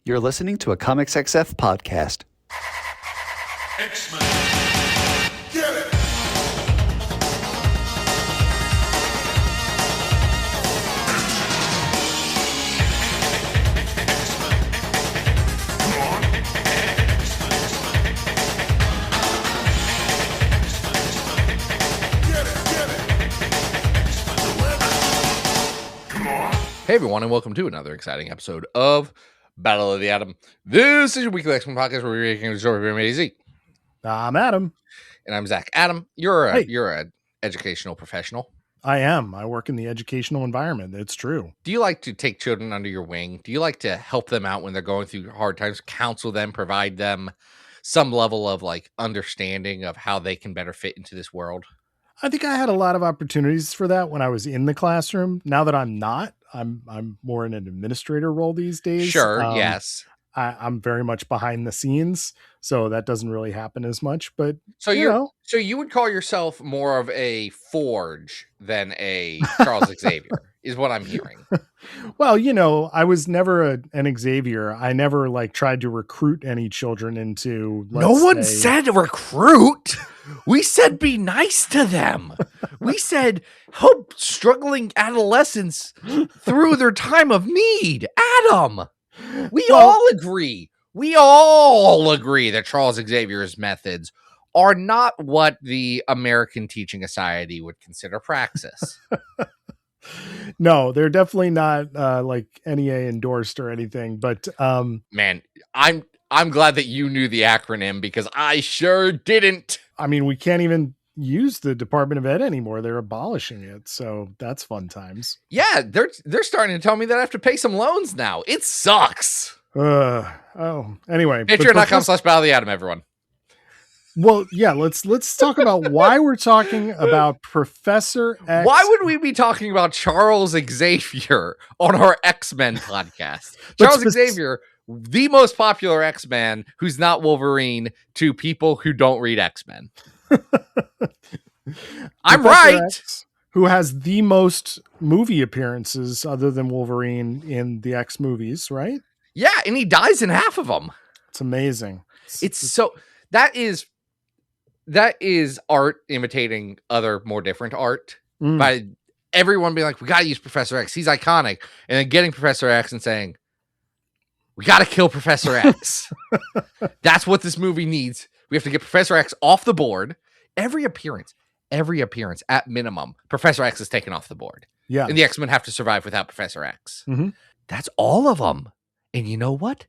You're listening to a Comics XF podcast. X-Men. Get it! Hey everyone, and welcome to another exciting episode of Battle of the Atom. This is your weekly X-Men podcast where we're making the story of amazing. I'm Adam. And I'm Zach. Adam, you're an educational professional. I am. I work in the educational environment. It's true. Do you like to take children under your wing? Do you like to help them out when they're going through hard times, counsel them, provide them some level of like understanding of how they can better fit into this world? I think I had a lot of opportunities for that when I was in the classroom. Now that I'm not, I'm more in an administrator role these days. Sure, yes. I'm very much behind the scenes, so that doesn't really happen as much. But so you would call yourself more of a Forge than a Charles Xavier, is what I'm hearing. Well, I was never an Xavier. I never tried to recruit any children into. No one said recruit. We said be nice to them. We said help struggling adolescents through their time of need. Adam, we all agree that Charles Xavier's methods are not what the American Teaching Society would consider praxis. No, they're definitely not NEA endorsed or anything. But man, I'm glad that you knew the acronym because I sure didn't. I mean, we can't even use the Department of Ed anymore. They're abolishing it. So that's fun times. Yeah, they're starting to tell me that I have to pay some loans now. It sucks. Anyway. Patreon.com/Battle of the Atom, everyone. Well, yeah, let's talk about why we're talking about Professor X. Why would we be talking about Charles Xavier on our X-Men podcast? Charles Xavier, the most popular X-Men who's not Wolverine to people who don't read X-Men. I'm right. X, who has the most movie appearances other than Wolverine in the X movies, right? Yeah, and he dies in half of them. It's amazing. That is art imitating other more different art by everyone being like, we got to use Professor X. He's iconic. And then getting Professor X and saying, we got to kill Professor X. That's what this movie needs. We have to get Professor X off the board. Every appearance at minimum, Professor X is taken off the board. Yeah. And the X-Men have to survive without Professor X. Mm-hmm. That's all of them. And you know what?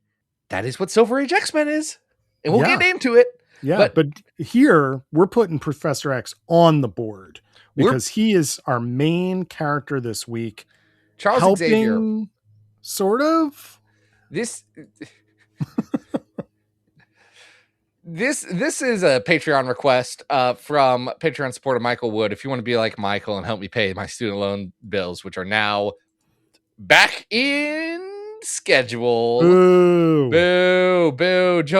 That is what Silver Age X-Men is. And we'll get into it. Yeah, but here we're putting Professor X on the board because he is our main character this week. Charles Xavier, sort of. This is a Patreon request from Patreon supporter Michael Wood. If you want to be like Michael and help me pay my student loan bills, which are now back in schedule. Boo. Joe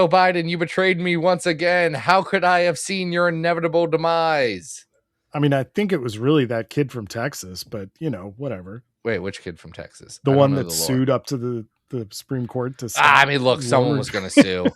Biden, you betrayed me once again. How could I have seen your inevitable demise? I mean, I think it was really that kid from Texas, but whatever. Wait, which kid from Texas? The one that sued up to the Supreme Court to look, someone was going to sue.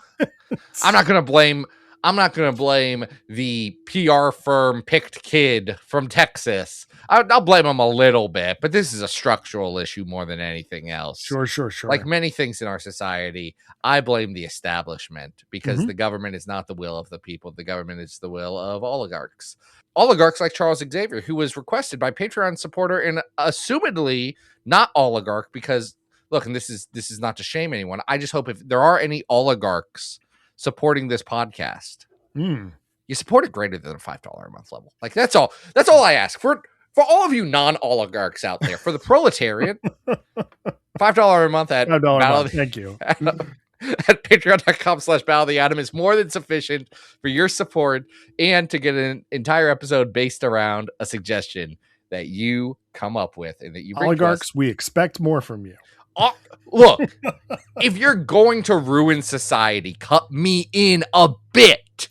I'm not going to blame the PR firm picked kid from Texas. I'll blame him a little bit, but this is a structural issue more than anything else. Sure. Like many things in our society, I blame the establishment because the government is not the will of the people. The government is the will of oligarchs. Oligarchs like Charles Xavier, who was requested by Patreon supporter and assumedly not oligarch because, look, and this is not to shame anyone. I just hope if there are any oligarchs supporting this podcast, you support it greater than a $5 a month level. Like that's all I ask for all of you non-oligarchs out there. For the proletariat, $5 a month at $5 thank you. At patreon.com/Battle of the Atom is more than sufficient for your support and to get an entire episode based around a suggestion that you come up with and that you bring oligarchs. We expect more from you. Look, if you're going to ruin society, cut me in a bit.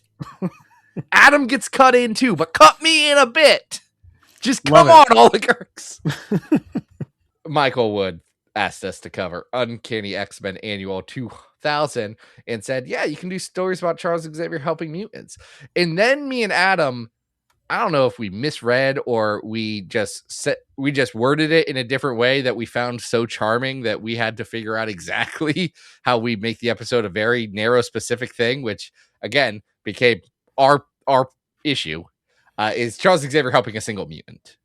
Adam gets cut in too, but cut me in a bit. Just come on, oligarchs. Michael Wood, asked us to cover Uncanny X-Men Annual 2000 and said, yeah, you can do stories about Charles Xavier helping mutants. And then me and Adam, I don't know if we misread or we just worded it in a different way that we found so charming that we had to figure out exactly how we make the episode a very narrow, specific thing, which again became our issue. Is Charles Xavier helping a single mutant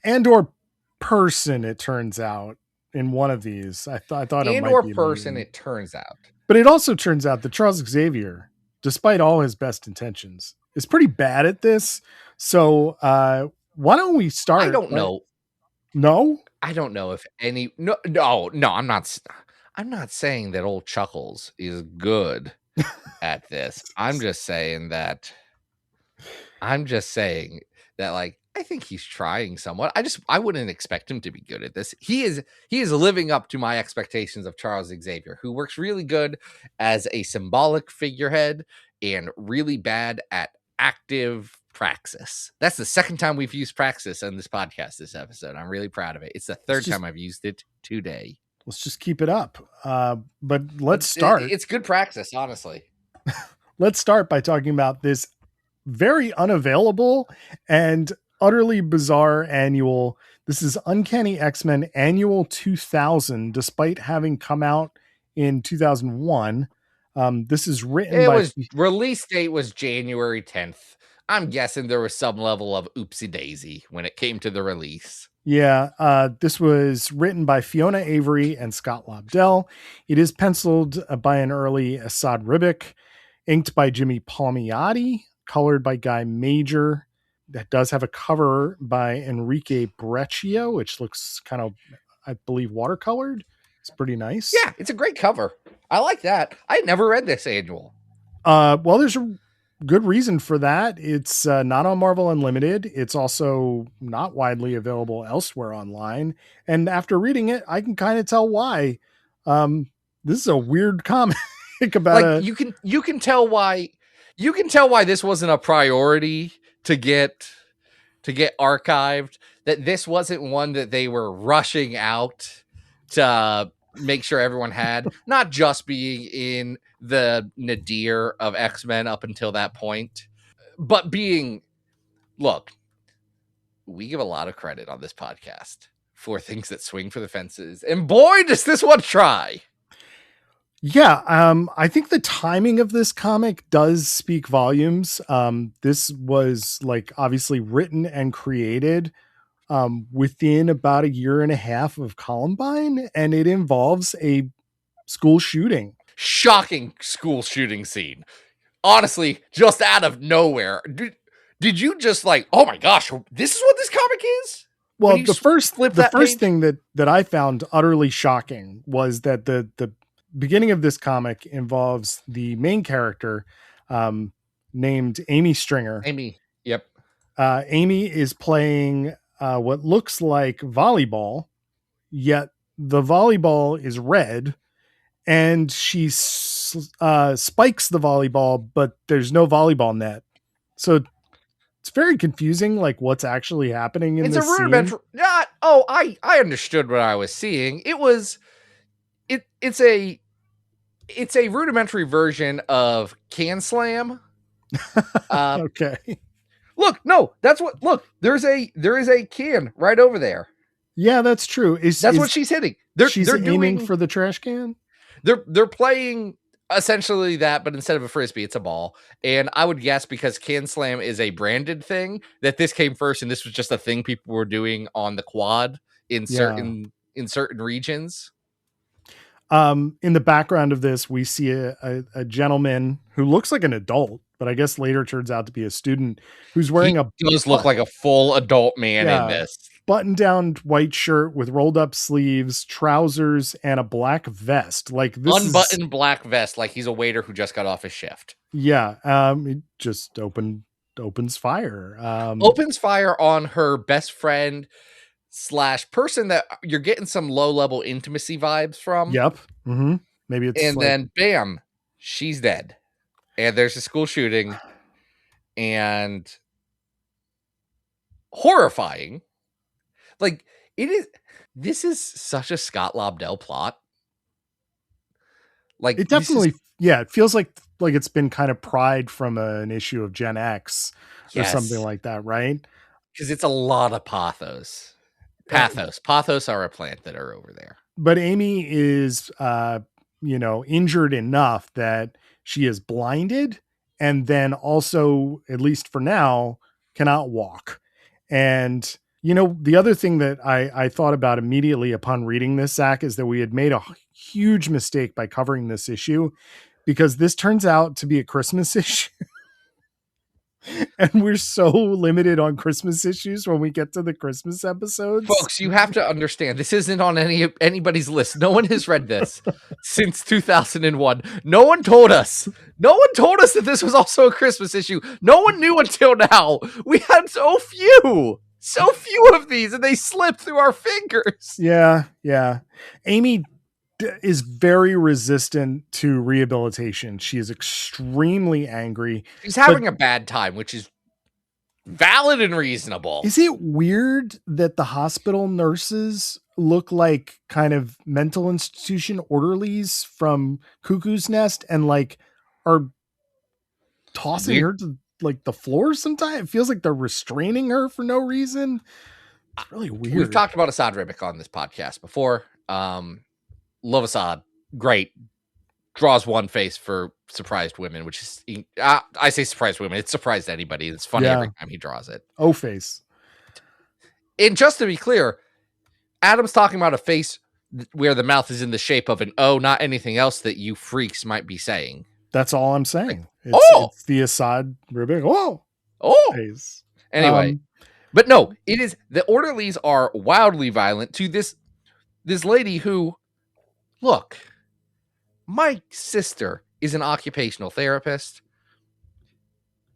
and or person? It turns out in one of these, I thought it and might or be a person? mutant. It turns out, But it also turns out that Charles Xavier, despite all his best intentions, is pretty bad at this. So why don't we start? I don't know. No, I don't know if any. No. I'm not. I'm not saying that old Chuckles is good at this. I'm just saying that. Like, I think he's trying somewhat. I wouldn't expect him to be good at this. He is living up to my expectations of Charles Xavier, who works really good as a symbolic figurehead and really bad at active praxis. That's the second time we've used praxis on this podcast this episode. I'm really proud of it. It's the third time I've used it today. Let's just keep it up. But let's start. It's good praxis, honestly. Let's start by talking about this very unavailable and utterly bizarre annual. This is Uncanny X-Men Annual 2000, despite having come out in 2001. This is written release date was January 10th. I'm guessing there was some level of oopsie daisy when it came to the release. Yeah, this was written by Fiona Avery and Scott Lobdell. It is penciled by an early Assad Ribic, inked by Jimmy Palmiotti, colored by Guy Major. That does have a cover by Enrique Breccia, which looks kind of, I believe, watercolored. It's pretty nice. Yeah, it's a great cover. I like that. I never read this annual. Well, there's a good reason for that. It's not on Marvel Unlimited. It's also not widely available elsewhere online. And after reading it, I can kind of tell why. This is a weird comic about you can tell why this wasn't a priority to get archived, that this wasn't one that they were rushing out to make sure everyone had, not just being in the nadir of X-Men up until that point, but being, look, we give a lot of credit on this podcast for things that swing for the fences, and boy, does this one try. Yeah, I think the timing of this comic does speak volumes. This was like obviously written and created within about a year and a half of Columbine, and it involves a school shooting. Shocking school shooting scene. Honestly, just out of nowhere. Did you just like, oh my gosh, this is what this comic is? Well, the first thing that I found utterly shocking was that the beginning of this comic involves the main character named Amy Stringer. Amy, yep. Amy is playing what looks like volleyball, yet the volleyball is red, and she spikes the volleyball, but there's no volleyball net. So it's very confusing, like what's actually happening in this scene. It's a rudimentary. I understood what I was seeing. It's a rudimentary version of Can Slam. Okay. Look, there is a can right over there. Yeah, that's true. That's what she's hitting. She's aiming for the trash can. They're playing essentially that, but instead of a frisbee, it's a ball. And I would guess, because Can Slam is a branded thing, that this came first, and this was just a thing people were doing on the quad in certain regions. In the background of this, we see a gentleman who looks like an adult, but I guess later turns out to be a student, who's wearing does look like a full adult man in this. Button-down white shirt with rolled up sleeves, trousers, and a black vest. Like this unbuttoned black vest, like he's a waiter who just got off his shift. Yeah. It just opens fire. Opens fire on her best friend / person that you're getting some low-level intimacy vibes from. Yep. Mm-hmm. Maybe it's and then bam, she's dead. And there's a school shooting, and horrifying. Like, it is. This is such a Scott Lobdell plot. Like, It definitely, it feels like it's been kind of pried from an issue of Gen X or something like that, right? Because it's a lot of pathos. Pathos are a plant that are over there. But Amy is, injured enough that she is blinded, and then also, at least for now, cannot walk. And the other thing that I thought about immediately upon reading this, Zach, is that we had made a huge mistake by covering this issue, because this turns out to be a Christmas issue. And we're so limited on Christmas issues when we get to the Christmas episodes. Folks, you have to understand, this isn't on anybody's list. No one has read this since 2001. No one told us that this was also a Christmas issue. No one knew until now. We had so few of these, and they slipped through our fingers. Yeah. Amy is very resistant to rehabilitation. She is extremely angry. She's having a bad time, which is valid and reasonable. Is it weird that the hospital nurses look like kind of mental institution orderlies from Cuckoo's Nest and like are tossing her to like the floor sometimes? It feels like they're restraining her for no reason. It's really weird. We've talked about Assad Ribic on this podcast before. Love Assad. Great. Draws one face for surprised women, which is, I say surprised women. It's surprised anybody. It's funny every time he draws it. Oh, face. And just to be clear, Adam's talking about a face where the mouth is in the shape of an O, not anything else that you freaks might be saying. That's all I'm saying. Like, it's the Assad Ribic. Face. Anyway, but no, it is, the orderlies are wildly violent to this lady who, look, my sister is an occupational therapist.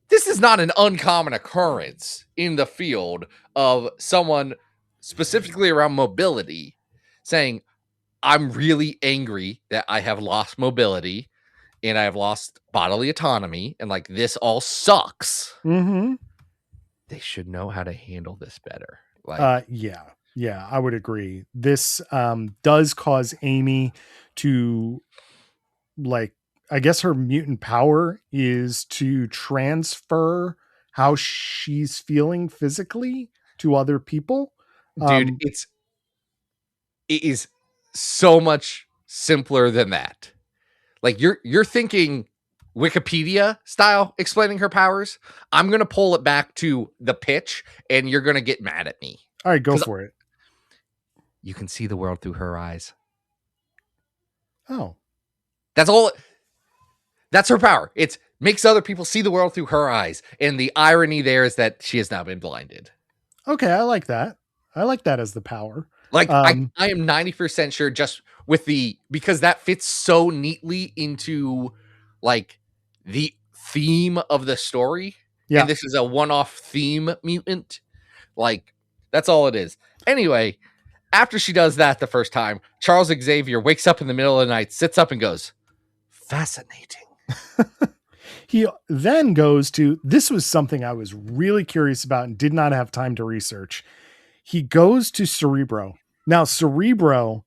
This is not an uncommon occurrence in the field of someone specifically around mobility saying, I'm really angry that I have lost mobility and I have lost bodily autonomy, and like, this all sucks. Mm-hmm. They should know how to handle this better. Yeah, I would agree. This does cause Amy to, like, I guess her mutant power is to transfer how she's feeling physically to other people. Dude, it is so much simpler than that. Like, you're thinking Wikipedia style explaining her powers. I'm going to pull it back to the pitch, and you're going to get mad at me. All right, go for it. You can see the world through her eyes. Oh. That's all. That's her power. It makes other people see the world through her eyes. And the irony there is that she has now been blinded. Okay, I like that. I like that as the power. Like, I am 90% sure, just with because that fits so neatly into like the theme of the story. Yeah. And this is a one-off theme mutant. Like, that's all it is. Anyway, after she does that the first time, Charles Xavier wakes up in the middle of the night, sits up and goes, fascinating. He then goes to, this was something I was really curious about and did not have time to research. He goes to Cerebro. Now, Cerebro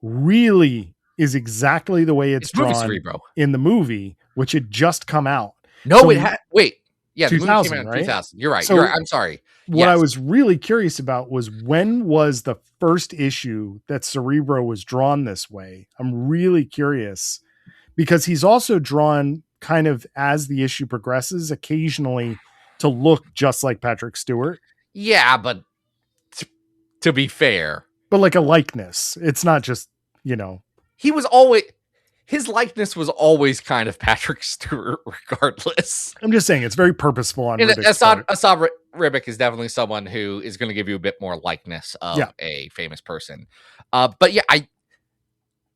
really is exactly the way it's drawn in the movie, which had just come out. No, so, it had, wait. Yeah, the 2000, movie came out in 2000. You're right. So, you're right. I'm sorry. What I was really curious about was, when was the first issue that Cerebro was drawn this way? I'm really curious, because he's also drawn kind of, as the issue progresses, occasionally to look just like Patrick Stewart. Yeah, but to be fair. But like a likeness. It's not just, He was always, his likeness was always kind of Patrick Stewart regardless. I'm just saying, it's very purposeful on Ribic's part. Assad Ribic is definitely someone who is going to give you a bit more likeness of a famous person. But yeah,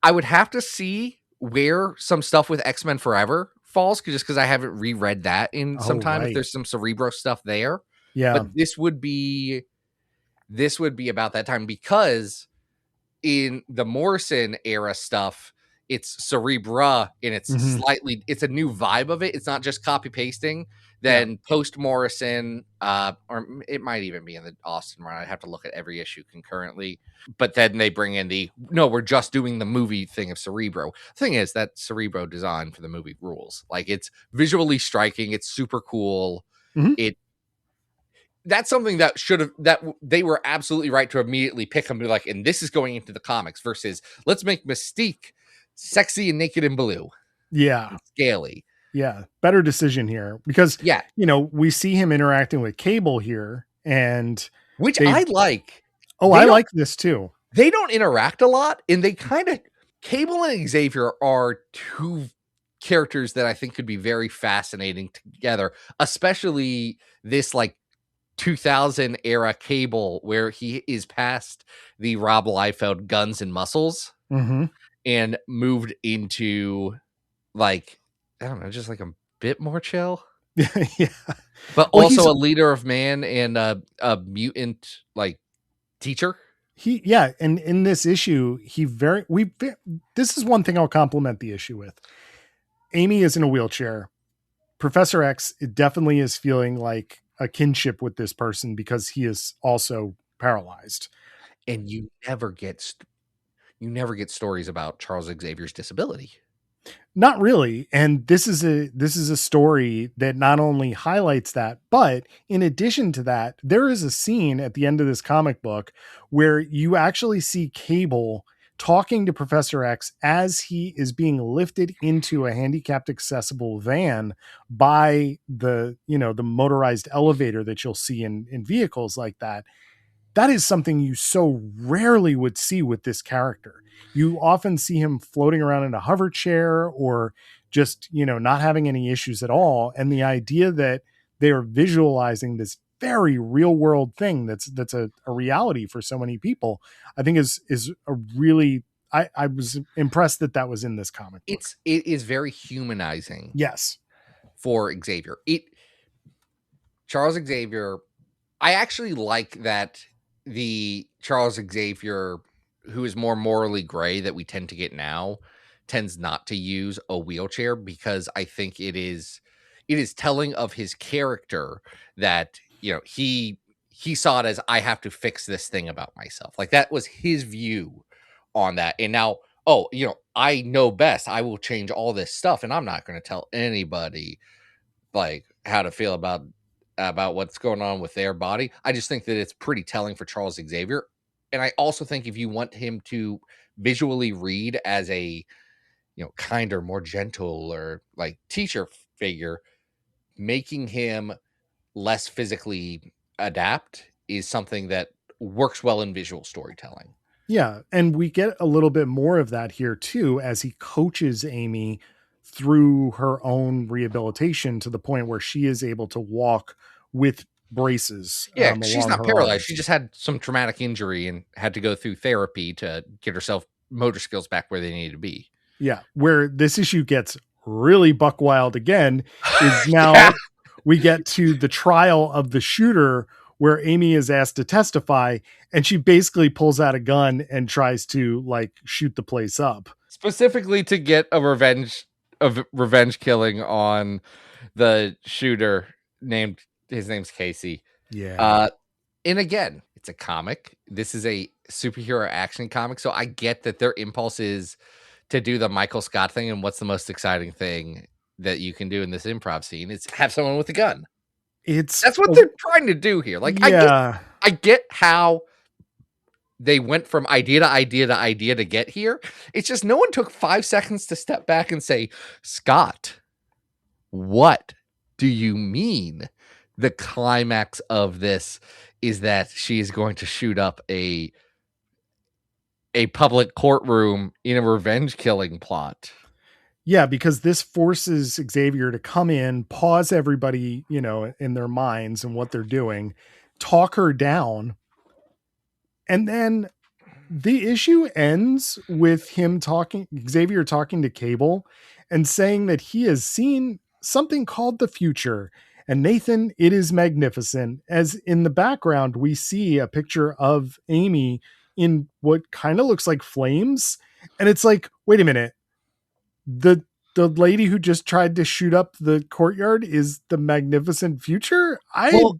I would have to see where some stuff with X-Men Forever falls, just because I haven't reread that in some time. Right. If there's some Cerebro stuff there. Yeah. But this would be about that time, because in the Morrison era stuff, it's Cerebra, and it's slightly, it's a new vibe of it. It's not just copy pasting. Then post Morrison, or it might even be in the Austin run. I'd have to look at every issue concurrently. But then they bring in we're just doing the movie thing of Cerebro. Thing is, that Cerebro design for the movie rules. Like, it's visually striking. It's super cool. Mhm. That's something that they were absolutely right to immediately pick him, like, and this is going into the comics versus let's make Mystique sexy and naked and blue. Yeah. And scaly. Yeah. Better decision here because, Yeah. we see him interacting with Cable here and which I like. Oh, I like this too. They don't interact a lot, and they kind of Cable and Xavier are two characters that I think could be very fascinating together, especially this like 2000 era Cable where he is past the Rob Liefeld guns and muscles and moved into like, I don't know, just like a bit more chill. Yeah. But also a leader of man and a mutant like teacher. And in this issue, this is one thing I'll compliment the issue with. Amy is in a wheelchair. Professor X, it definitely is feeling like a kinship with this person because he is also paralyzed. And you never get stories about Charles Xavier's disability. Not really. And this is a story that not only highlights that, but in addition to that, there is a scene at the end of this comic book where you actually see Cable talking to Professor X as he is being lifted into a handicapped accessible van by the motorized elevator that you'll see in vehicles like that. That is something you so rarely would see with this character. You often see him floating around in a hover chair or just, not having any issues at all. And the idea that they are visualizing this very real world thing that's a reality for so many people, I think is a really, I was impressed that was in this comic book. It is very humanizing. Yes. For Xavier. Charles Xavier, I actually like that the Charles Xavier who is more morally gray that we tend to get now tends not to use a wheelchair because I think it is telling of his character that, he saw it as I have to fix this thing about myself. Like that was his view on that. And now, I know best. I will change all this stuff and I'm not going to tell anybody like how to feel about what's going on with their body. I just think that it's pretty telling for Charles Xavier. And I also think if you want him to visually read as a, kinder, more gentle or like teacher figure, making him less physically adapt is something that works well in visual storytelling. Yeah. And we get a little bit more of that here too, as he coaches Amy through her own rehabilitation to the point where she is able to walk with braces. Yeah, she's not paralyzed. Arms. She just had some traumatic injury and had to go through therapy to get herself motor skills back where they need to be. Yeah, where this issue gets really buck wild again is now we get to the trial of the shooter where Amy is asked to testify and she basically pulls out a gun and tries to like shoot the place up. Specifically to get a revenge killing on the shooter his name's Casey. Yeah. And again, it's a comic. This is a superhero action comic. So I get that their impulse is to do the Michael Scott thing. And what's the most exciting thing that you can do in this improv scene is have someone with a gun. That's what they're trying to do here. Like, yeah. I get how they went from idea to idea to idea to get here. It's just no one took 5 seconds to step back and say, Scott, what do you mean? The climax of this is that she is going to shoot up a public courtroom in a revenge killing plot. Yeah, because this forces Xavier to come in, pause everybody, in their minds and what they're doing, talk her down. And then the issue ends with Xavier talking to Cable and saying that he has seen something called the future. And Nathan, it is magnificent. As in the background, we see a picture of Amy in what kind of looks like flames. And it's like, wait a minute. The the lady who just tried to shoot up the courtyard is the Magnificent Future.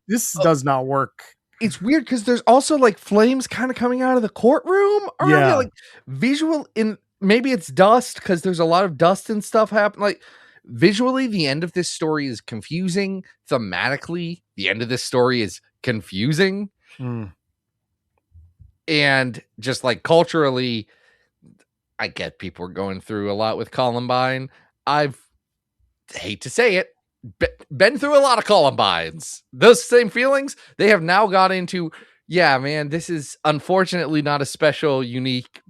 This does not work. It's weird because there's also like flames kind of coming out of the courtroom around Yeah. like visual in maybe it's dust because there's a lot of dust and stuff happen. Like visually, the end of this story is confusing. Thematically, the end of this story is confusing. And just like culturally, I get people are going through a lot with Columbine. I've hate to say it, been through a lot of Columbines. Those same feelings, they have now got into, yeah, man, this is unfortunately not a special, unique,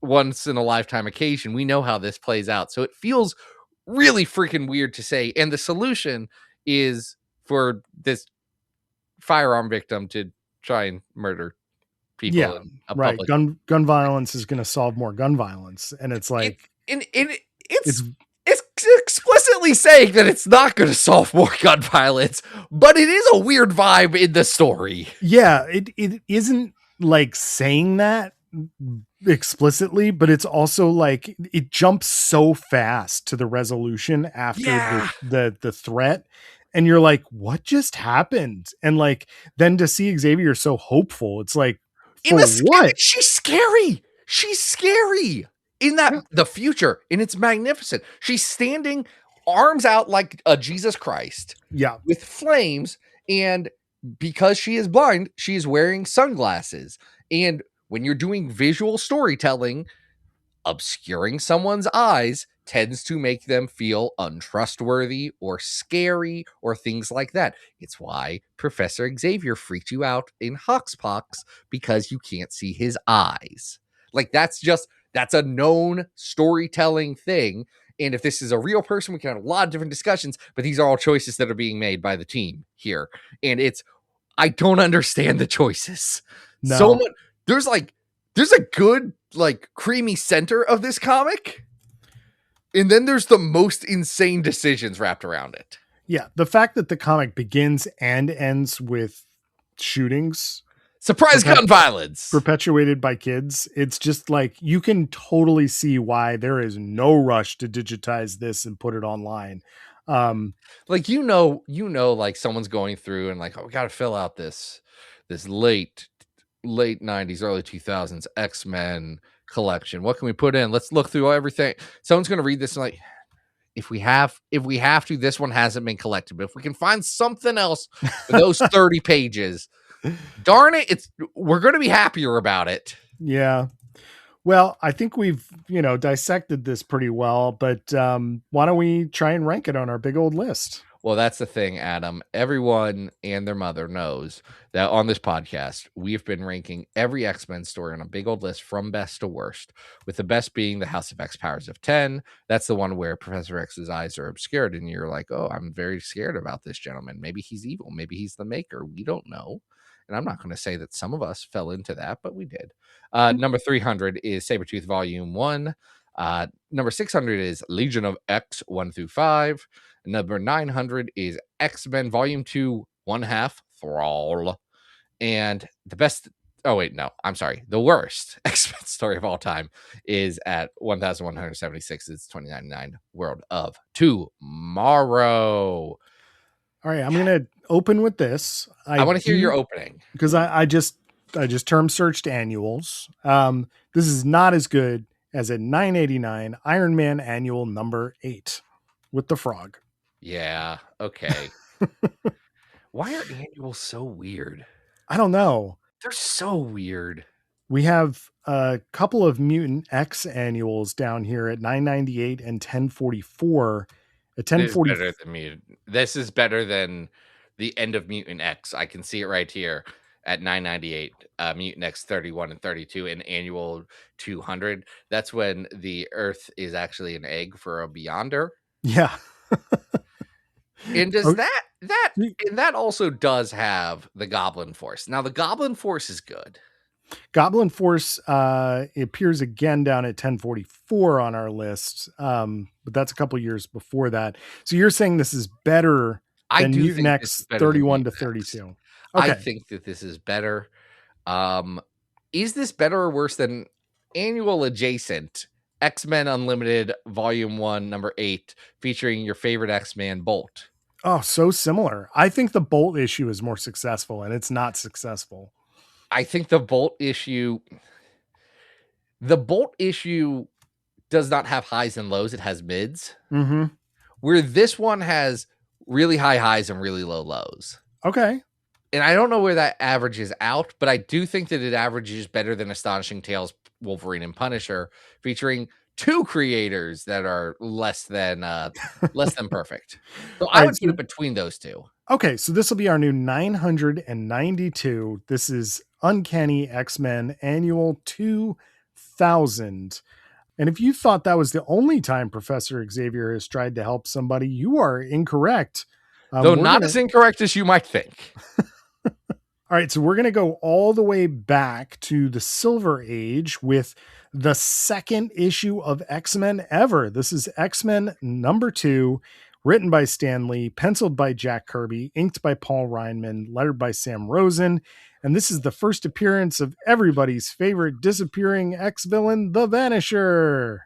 once in a lifetime occasion. We know how this plays out. So it feels really freaking weird to say. And the solution is for this firearm victim to try and murder people in a right. public. Gun violence is going to solve more gun violence. And it's like, It's explicitly saying that it's not going to solve more gun violence, but it is a weird vibe in the story. Yeah, it isn't like saying that explicitly, but it's also like it jumps so fast to the resolution after the threat, and you're like, what just happened? And like then to see Xavier so hopeful, it's like, for what? She's scary. She's scary in that the future, and it's magnificent. She's standing arms out like a Jesus Christ. Yeah. With flames, and because she is blind, she is wearing sunglasses. And when you're doing visual storytelling, obscuring someone's eyes tends to make them feel untrustworthy or scary or things like that. It's why Professor Xavier freaked you out in Hoxpox, because you can't see his eyes. Like that's a known storytelling thing. And if this is a real person, we can have a lot of different discussions, but these are all choices that are being made by the team here. And I don't understand the choices. No. So much, there's a good, like, creamy center of this comic. And then there's the most insane decisions wrapped around it. Yeah. The fact that the comic begins and ends with shootings, surprise gun violence perpetuated by kids. It's just like, you can totally see why there is no rush to digitize this and put it online. Like, like someone's going through and like, oh, we got to fill out this late 90s, early 2000s X-Men collection. What can we put in? Let's look through everything. Someone's going to read this and like, if we have to, this one hasn't been collected, but if we can find something else for those 30 pages, darn it, we're going to be happier about it. Yeah. Well, I think we've, dissected this pretty well, but why don't we try and rank it on our big old list? Well, that's the thing, Adam. Everyone and their mother knows that on this podcast, we've been ranking every X-Men story on a big old list from best to worst, with the best being the House of X Powers of 10. That's the one where Professor X's eyes are obscured, and you're like, oh, I'm very scared about this gentleman. Maybe he's evil. Maybe he's the maker. We don't know. And I'm not going to say that some of us fell into that, but we did. Number 300 is Sabretooth Volume 1. Number 600 is Legion of X 1 through 5. Number 900 is X-Men Volume 2, 1/2 Thrall. And the worst X-Men story of all time is at 1176. It's 2099 World of Tomorrow. All right, I'm going to open with this. I want to hear your opening, because I just term searched annuals. This is not as good as a 989 Iron Man annual number 8 with the frog. Yeah. Okay. Why are annuals so weird? I don't know. They're so weird. We have a couple of Mutant X annuals down here at 998 and 1044. At 1040. This is better than the end of Mutant X. I can see it right here at 998. Mutant X 31 and 32 and annual 200. That's when the Earth is actually an egg for a Beyonder. Yeah. And that also does have the Goblin Force. Now the Goblin Force is good. Goblin Force appears again down at 1044 on our list, but that's a couple years before that. So you're saying this is better than Mutant X 31 to 32? Okay. I think that this is better. Is this better or worse than annual adjacent X-Men Unlimited Volume 1, number 8, featuring your favorite X-Man, Bolt. Oh, so similar. I think the Bolt issue is more successful, and it's not successful. I think the Bolt issue does not have highs and lows. It has mids. Mm-hmm. Where this one has really high highs and really low lows. Okay. And I don't know where that averages out, but I do think that it averages better than Astonishing Tales, Wolverine, and Punisher, featuring 2 creators that are less than perfect. So I would put it between those 2. Okay, so this will be our new 992. This is Uncanny X-Men Annual 2000. And if you thought that was the only time Professor Xavier has tried to help somebody, you are incorrect. Though not as incorrect as you might think. All right, so we're going to go all the way back to the Silver Age with the second issue of X-Men ever. This is X-Men number 2, written by Stan Lee, penciled by Jack Kirby, inked by Paul Reinman, lettered by Sam Rosen. And this is the first appearance of everybody's favorite disappearing ex-villain, the Vanisher.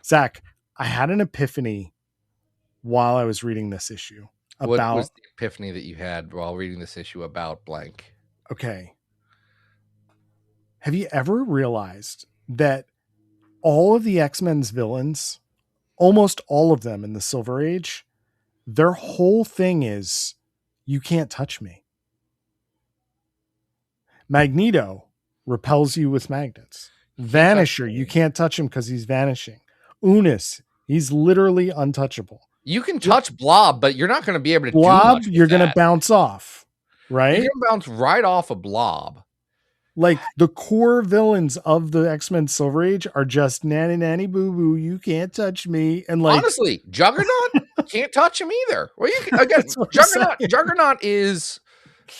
Zach, I had an epiphany while I was reading this issue. What was the epiphany that you had while reading this issue about blank? Okay. Have you ever realized that all of the X-Men's villains, almost all of them in the Silver Age, their whole thing is, you can't touch me. Magneto repels you with magnets. Vanisher, you can't touch him because he's vanishing. Unus, he's literally untouchable. You can touch Blob, but you're not going to be able to Blob, do much you're going to that. bounce off, right? You're going to bounce right off a Blob. Like the core villains of the X-Men Silver Age are just nanny nanny boo boo. You can't touch me. And like, honestly, Juggernaut can't touch him either. Well, you can, again, Juggernaut is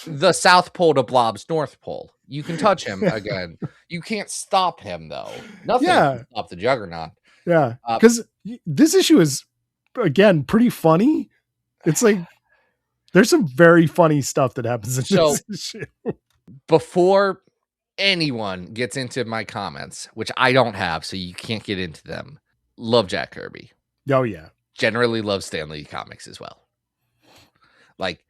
the South Pole to Blob's North Pole. You can touch him again. You can't stop him though. Nothing can stop the Juggernaut. Yeah, because this issue is again pretty funny. It's like there's some very funny stuff that happens in this issue. Before anyone gets into my comments, which I don't have, so you can't get into them, love Jack Kirby. Oh yeah. Generally love Stan Lee comics as well. Like,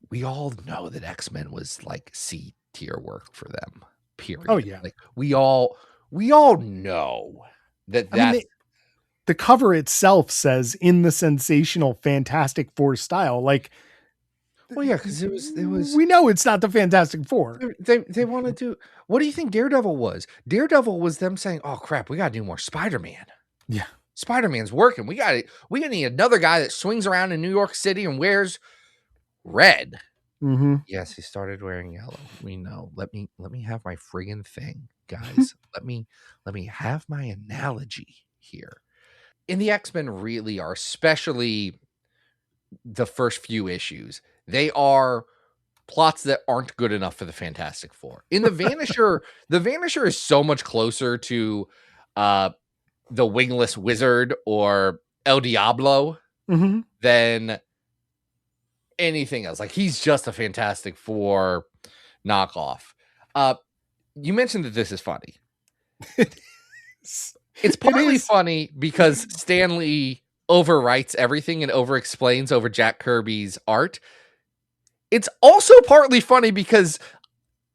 we all know that X-Men was like C tier work for them. Period. Oh yeah. Like we all know that the cover itself says in the sensational Fantastic Four style. Like, well, yeah, because it was. We know it's not the Fantastic Four. They want to do. What do you think Daredevil was? Daredevil was them saying, "Oh crap, we got to do more Spider-Man." Yeah, Spider-Man's working. We got to need another guy that swings around in New York City and wears red. Mm-hmm. Yes, he started wearing yellow. We know. Let me have my friggin' thing, guys. let me have my analogy here. And the X-Men really are, especially the first few issues. They are plots that aren't good enough for the Fantastic Four. In the Vanisher, the Vanisher is so much closer to the Wingless Wizard or El Diablo than anything else. Like, he's just a Fantastic Four knockoff. You mentioned that this is funny. It's partly funny because Stan Lee overwrites everything and overexplains over Jack Kirby's art. It's also partly funny because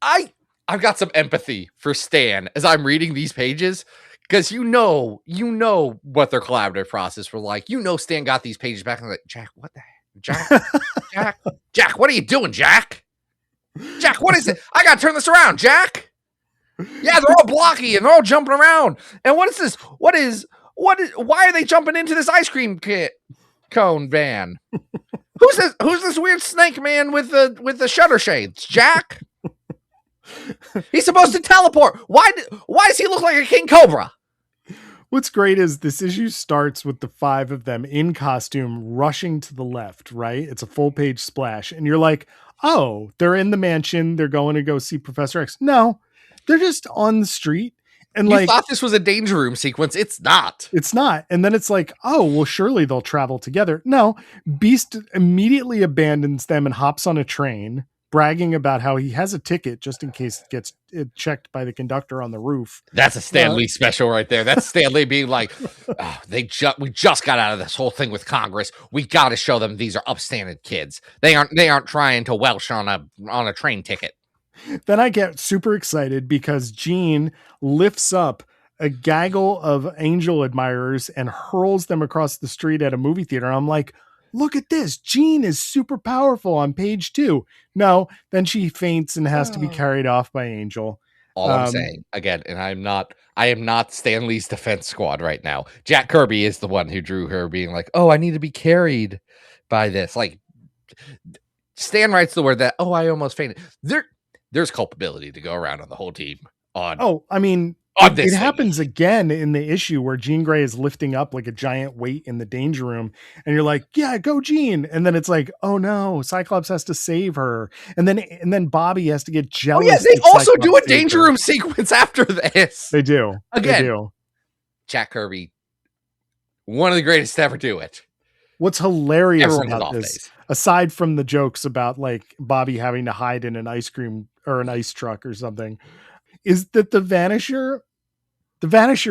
I've got some empathy for Stan as I'm reading these pages, because you know what their collaborative process were like. You know, Stan got these pages back and like, Jack, what the heck? Jack, what are you doing, Jack? Jack, what is it? I gotta turn this around, Jack. Yeah, they're all blocky and they're all jumping around. And what is this? Why are they jumping into this ice cream cone van? Who's this weird snake man with the shutter shades? Jack? He's supposed to teleport. Why does he look like a king cobra? What's great is this issue starts with the 5 of them in costume rushing to the left, right? It's a full page splash. And you're like, oh, they're in the mansion. They're going to go see Professor X. No, they're just on the street. And you thought this was a Danger Room sequence. It's not. It's not. And then it's like, oh, well, surely they'll travel together. No, Beast immediately abandons them and hops on a train bragging about how he has a ticket just in case it gets checked by the conductor on the roof. That's a Stan Lee special right there. That's Stan Lee being like, oh, we just got out of this whole thing with Congress. We got to show them these are upstanding kids. They aren't trying to welsh on a train ticket. Then I get super excited because Jean lifts up a gaggle of Angel admirers and hurls them across the street at a movie theater. I'm like, look at this. Jean is super powerful on page 2. No, then she faints and has to be carried off by Angel. All I'm saying, again, and I am not Stan Lee's defense squad right now. Jack Kirby is the one who drew her being like, oh, I need to be carried by this. Like, Stan writes the word that, oh, I almost fainted. There's culpability to go around on the whole team. It happens again in the issue where Jean Grey is lifting up like a giant weight in the danger room, and you're like, yeah, go Jean. And then it's like, oh no, Cyclops has to save her. And then Bobby has to get jealous. Oh yeah, they also do a danger room sequence after this. They do. Again, they do. Jack Kirby, one of the greatest to ever do it. What's hilarious about this, aside from the jokes about like Bobby having to hide in an ice cream or an ice truck or something, is that the Vanisher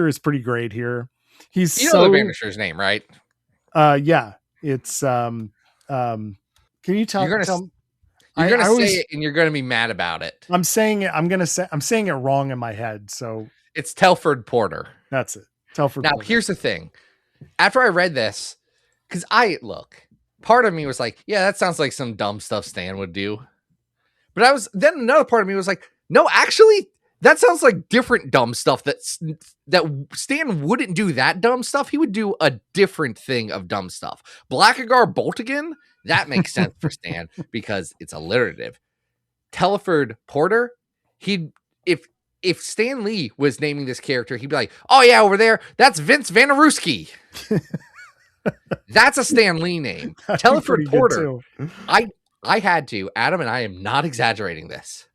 is pretty great here. He's the Vanisher's name, right? Yeah, it's can you tell? You're gonna say it, and you're gonna be mad about it. I'm saying it wrong in my head. So it's Telford Porter. That's it. Telford. Now, Porter. here's the thing. After I read this, because part of me was like, yeah, that sounds like some dumb stuff Stan would do. But then another part of me was like, no, actually, that sounds like different dumb stuff that Stan wouldn't do that dumb stuff. He would do a different thing of dumb stuff. Blackagar Boltigan, that makes sense for Stan because it's alliterative. Telford Porter, if Stan Lee was naming this character, he'd be like, oh yeah, over there, that's Vince Vanarewski. That's a Stan Lee name. Telford Porter. I had to, Adam, and I am not exaggerating this.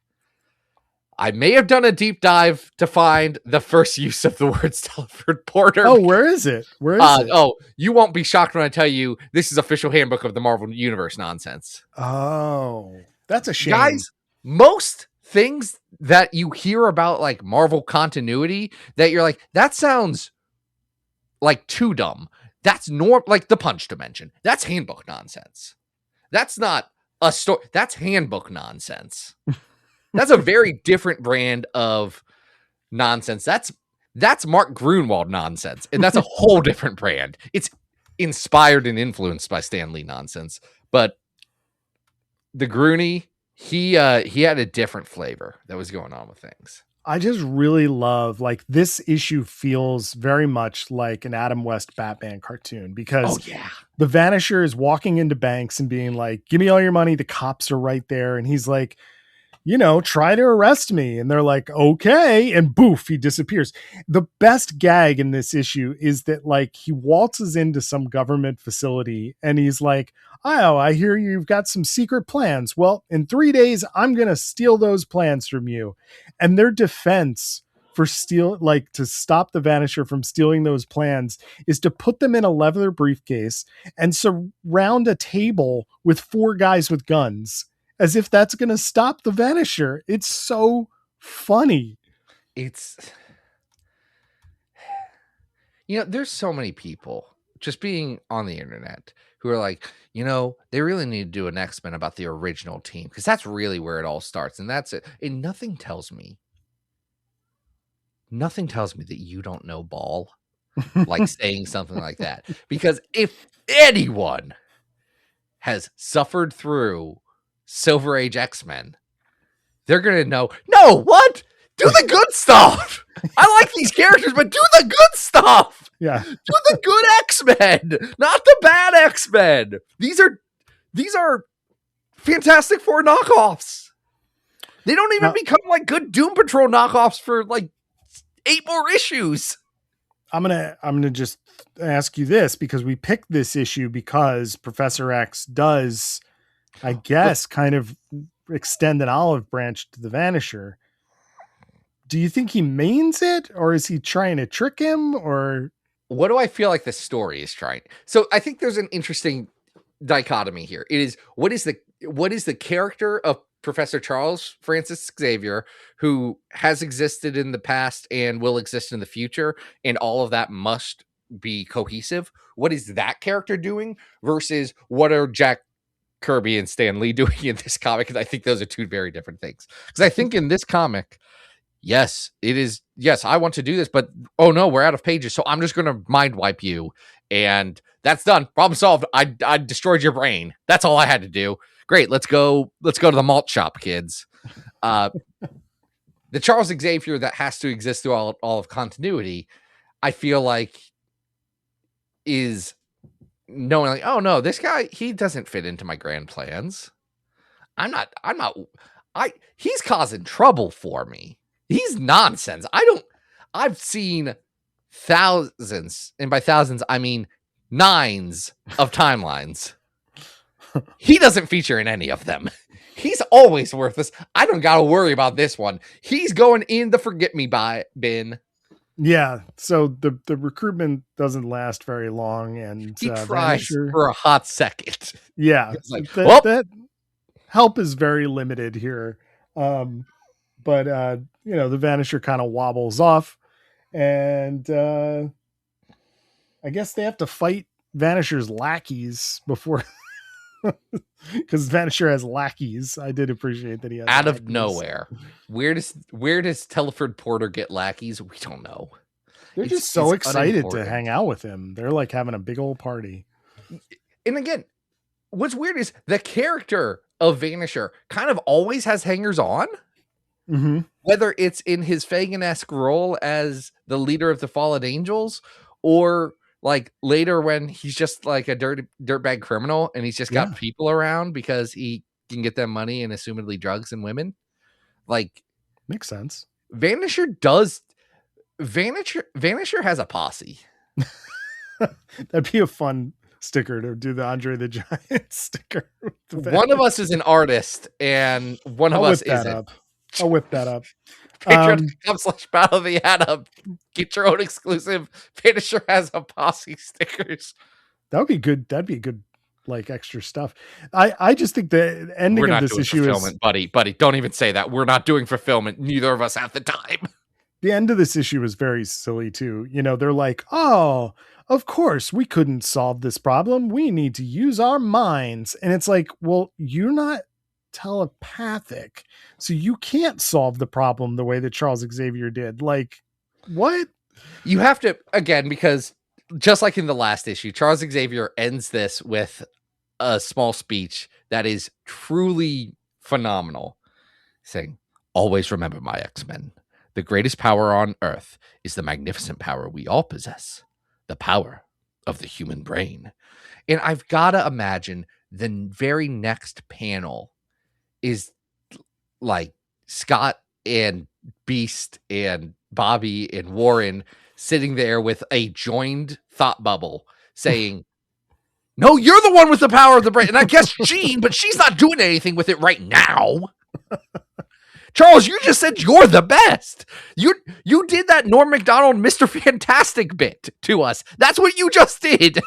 I may have done a deep dive to find the first use of the words Telford Porter. Oh, where is it? Where is it? Oh, you won't be shocked when I tell you this is official handbook of the Marvel Universe nonsense. Oh, that's a shame. Guys, most things that you hear about like Marvel continuity that you're like, that sounds like too dumb. That's like the Punch Dimension. That's handbook nonsense. That's not a story. That's handbook nonsense. That's a very different brand of nonsense. That's Mark Grunwald nonsense. And that's a whole different brand. It's inspired and influenced by Stan Lee nonsense. But the Groony, he had a different flavor that was going on with things. I just really love, like, this issue feels very much like an Adam West Batman cartoon because the Vanisher is walking into banks and being like, give me all your money. The cops are right there. And he's like, try to arrest me. And they're like, okay. And boof, he disappears. The best gag in this issue is that, like, he waltzes into some government facility and he's like, oh, I hear you've got some secret plans. Well, in 3 days, I'm going to steal those plans from you. And their defense for to stop the Vanisher from stealing those plans is to put them in a leather briefcase and surround a table with 4 guys with guns, as if that's going to stop the Vanisher. It's so funny. There's so many people just being on the internet who are like, they really need to do an X-Men about the original team because that's really where it all starts. And that's it. And nothing tells me that you don't know ball, like saying something like that. Because if anyone has suffered through Silver Age X-Men, they're going to know, no, what? Do the good stuff. I like these characters, but do the good stuff. Yeah. Do the good X-Men, not the bad X-Men. These are Fantastic Four knockoffs. They don't even become like good Doom Patrol knockoffs for like 8 more issues. I'm gonna just ask you this because we picked this issue because Professor X does, I guess, kind of extend an olive branch to the Vanisher. Do you think he means it, or is he trying to trick him, or what do I feel like the story is trying? So I think there's an interesting dichotomy here. It is what is the character of Professor Charles Francis Xavier, who has existed in the past and will exist in the future, and all of that must be cohesive. What is that character doing versus what are Jack Kirby and Stan Lee doing in this comic? Because I think those are two very different things. Because I think in this comic, yes, it is. Yes, I want to do this, but oh no, we're out of pages, so I'm just going to mind wipe you, and that's done. Problem solved. I destroyed your brain. That's all I had to do. Great. Let's go to the malt shop, kids. The Charles Xavier that has to exist through all of continuity, I feel like is knowing like, oh no, this guy, he doesn't fit into my grand plans. He's causing trouble for me. He's nonsense. I've seen thousands, and by thousands, I mean nines of timelines. He doesn't feature in any of them. He's always worthless. I don't got to worry about this one. He's going in the forget me bin. Yeah. So the recruitment doesn't last very long, and he tries for a hot second. Yeah. Like, that help is very limited here. But the Vanisher kind of wobbles off, and I guess they have to fight Vanisher's lackeys before. Because Vanisher has lackeys. I did appreciate that he has out lackeys. of nowhere. Where does Telford Porter get lackeys? We don't know. They're just so excited to hang out with him. They're like having a big old party. And again, what's weird is the character of Vanisher kind of always has hangers on. Mm-hmm. Whether it's in his Fagin-esque role as the leader of the Fallen Angels, or like later when he's just like a dirtbag criminal and he's just got people around because he can get them money and assumedly drugs and women. Like, makes sense. Vanisher has a posse. That'd be a fun sticker to do, the Andre the Giant sticker. One of us is an artist and one of us isn't. I'll whip that up. Patreon.com/Battle of the Atom. Get your own exclusive Vanisher has a posse stickers. That would be good. That'd be good, like extra stuff. I just think the ending of this issue is buddy. Don't even say that. We're not doing fulfillment. Neither of us have the time. The end of this issue is very silly too. They're like, oh, of course we couldn't solve this problem. We need to use our minds. And it's like, well, you're not telepathic, so you can't solve the problem the way that Charles Xavier did. Like, what? You have to, again, because just like in the last issue, Charles Xavier ends this with a small speech that is truly phenomenal, saying, always remember, my X-Men, the greatest power on Earth is the magnificent power we all possess, the power of the human brain. And I've got to imagine the very next panel is like Scott and Beast and Bobby and Warren sitting there with a joined thought bubble saying, no, you're the one with the power of the brain. And I guess Jean, but she's not doing anything with it right now. Charles, you just said you're the best. You did that Norm Macdonald Mr. Fantastic bit to us. That's what you just did.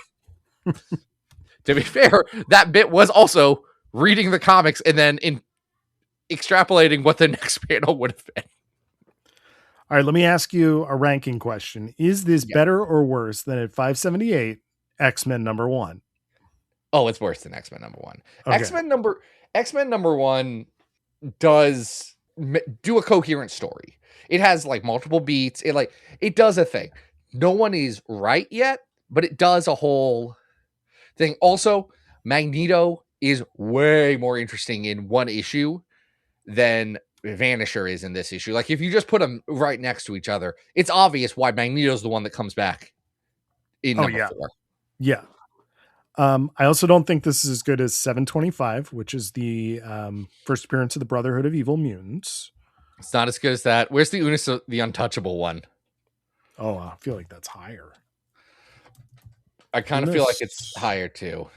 To be fair, that bit was also reading the comics and then extrapolating what the next panel would have been. All right, let me ask you a ranking question. Is this better or worse than at 578 X-Men #1? Oh, it's worse than X-Men #1. Okay. X-Men #1 does do a coherent story. It has like multiple beats. It does a thing. No one is right yet, but it does a whole thing. Also, Magneto is way more interesting in one issue than Vanisher is in this issue. Like, if you just put them right next to each other, it's obvious why Magneto's the one that comes back in number 4. Yeah. I also don't think this is as good as 725, which is the first appearance of the Brotherhood of Evil Mutants. It's not as good as that. Where's the Unis, the Untouchable one? Oh, I feel like that's higher. I kind of feel like it's higher too.